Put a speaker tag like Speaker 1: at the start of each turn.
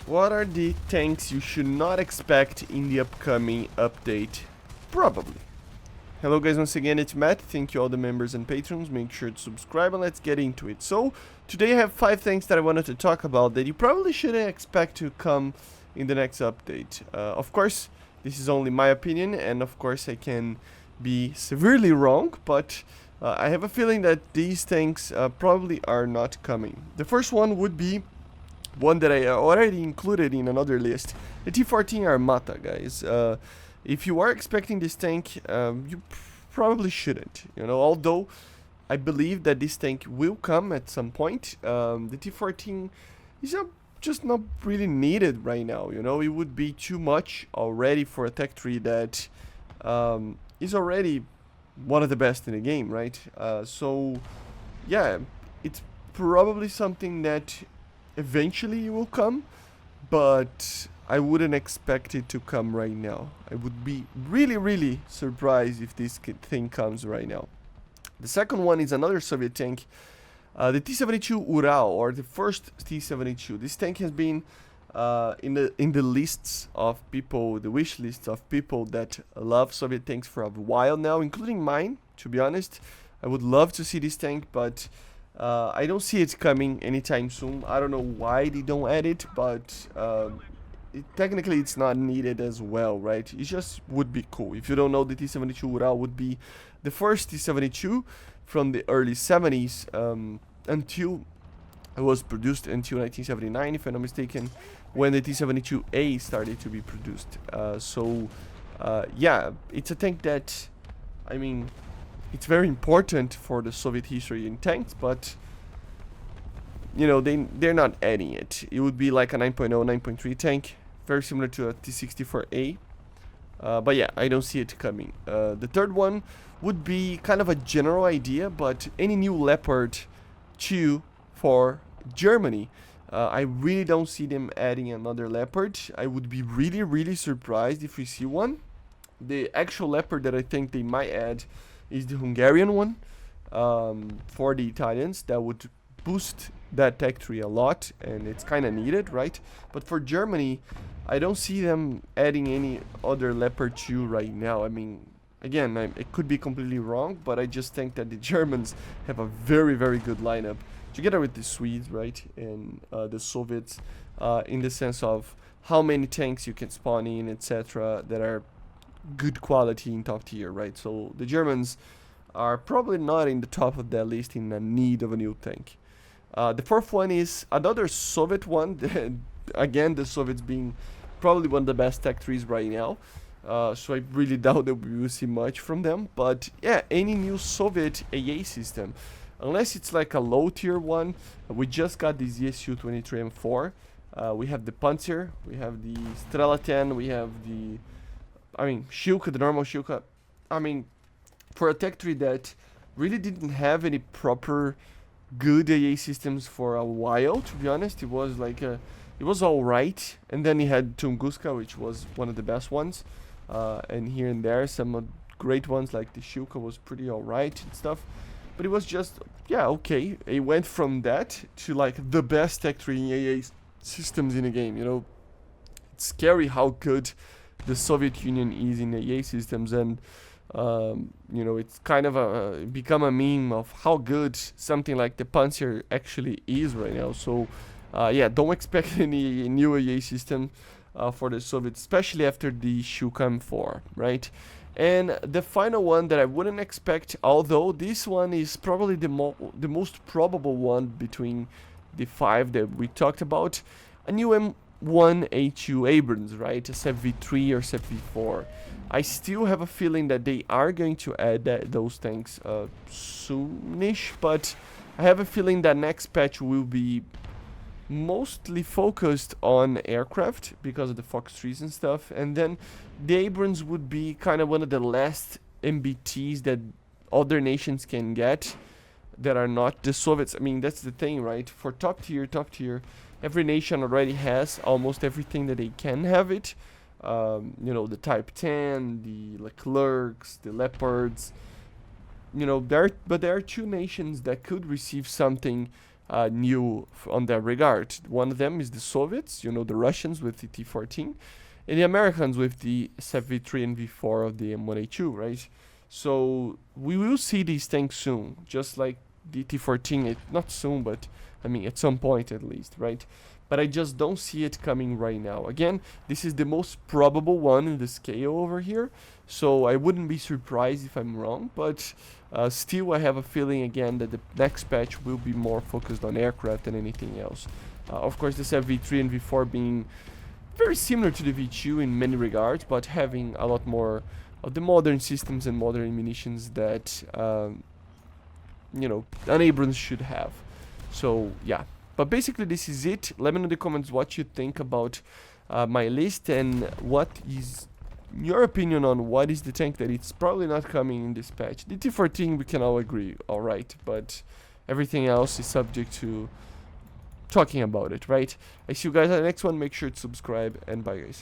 Speaker 1: What are the tanks you should not expect in the upcoming update? Probably. Hello guys, once again it's Matt. Thank you all the members and patrons. Make sure to subscribe and let's get into it. So, today I have 5 things that I wanted to talk about that you probably shouldn't expect to come in the next update. Of course, this is only my opinion, and of course I can be severely wrong, but I have a feeling that these things probably are not coming. The first one would be one that I already included in another list, the T14 Armata, guys. If you are expecting this tank, you probably shouldn't, although I believe that this tank will come at some point. The T14 is just not really needed right now, it would be too much already for a tech tree that is already one of the best in the game, right? So, yeah, it's probably something that eventually will come, but I wouldn't expect it to come right now. I would be really surprised if this thing comes right now. The second one is another Soviet tank, the T72 UR, or the first T72. This tank has been in the lists of people, the wish lists of people that love Soviet tanks for a while now, including mine, to be honest. I would love to see this tank, but I don't see it coming anytime soon. I don't know why they don't add it, but technically it's not needed as well, right? It just would be cool. If you don't know, the T72 UR would be the first T72 from the early 70s until it was produced until 1979, if I'm not mistaken, when the T72A started to be produced. Yeah, it's a tank that, I mean, it's very important for the Soviet history in tanks, but they're not adding it. It would be like a 9.0, 9.3 tank, very similar to a T64A. But yeah, I don't see it coming. The third one would be kind of a general idea, but any new Leopard 2 for Germany. I really don't see them adding another Leopard. I would be really surprised if we see one. The actual Leopard that I think they might add is the Hungarian one for the Italians. That would boost that tech tree a lot, and it's kind of needed, right? But for Germany, I don't see them adding any other Leopard 2 right now. I mean, again, it could be completely wrong, but I just think that the Germans have a very good lineup together with the Swedes, right, and the Soviets, in the sense of how many tanks you can spawn in, etc., that are good quality in top tier, right? So the Germans are probably not in the top of that list in the need of a new tank. The fourth one is another Soviet one. Again, the Soviets being probably one of the best tech trees right now. So I really doubt that we will see much from them. But yeah, any new Soviet AA system, unless it's like a low tier one. We just got the ZSU-23 M4. We have the Panzer, we have the Strela 10, we have the Shilka, the normal Shilka. I mean, for a tech tree that really didn't have any proper good AA systems for a while, to be honest, it was like it was alright. And then you had Tunguska, which was one of the best ones. And here and there, some great ones like the Shilka was pretty alright and stuff. But it was just, yeah, okay. It went from that to like the best tech tree in AA systems in the game, It's scary how good the Soviet Union is in AA systems, and it's kind of become a meme of how good something like the Panzer actually is right now. So yeah, don't expect any new AA system for the Soviets, especially after the Shilka M4, right? And the final one that I wouldn't expect, although this one is probably the most probable one between the 5 that we talked about, a new M1A2 Abrams, right? A SEP V3 or SEP V4. I still have a feeling that they are going to add those tanks soonish, but I have a feeling that next patch will be mostly focused on aircraft because of the Fox 3s and stuff, and then the Abrams would be kind of one of the last MBTs that other nations can get that are not the Soviets. I mean, that's the thing, right? For top tier, every nation already has almost everything that they can have it. The Type 10, the Leclercs, the Leopards. There are 2 nations that could receive something new on that regard. One of them is the Soviets, you know, the Russians with the T14, and the Americans with the SEP V3 and V4 of the M1A2, right? So we will see these tanks soon, just like the T14, not soon, but I mean at some point at least, right? But I just don't see it coming right now. Again, this is the most probable one in the scale over here, so I wouldn't be surprised if I'm wrong, but still I have a feeling again that the next patch will be more focused on aircraft than anything else. Of course, the SEP V3 and V4 being very similar to the V2 in many regards, but having a lot more of the modern systems and modern munitions that you know, an Abrams should have. So yeah, but basically this is it. Let me know in the comments what you think about my list, and what is your opinion on what is the tank that it's probably not coming in this patch. The T14 we can all agree, alright, but everything else is subject to talking about it, right? I see you guys at the next one. Make sure to subscribe, and bye guys.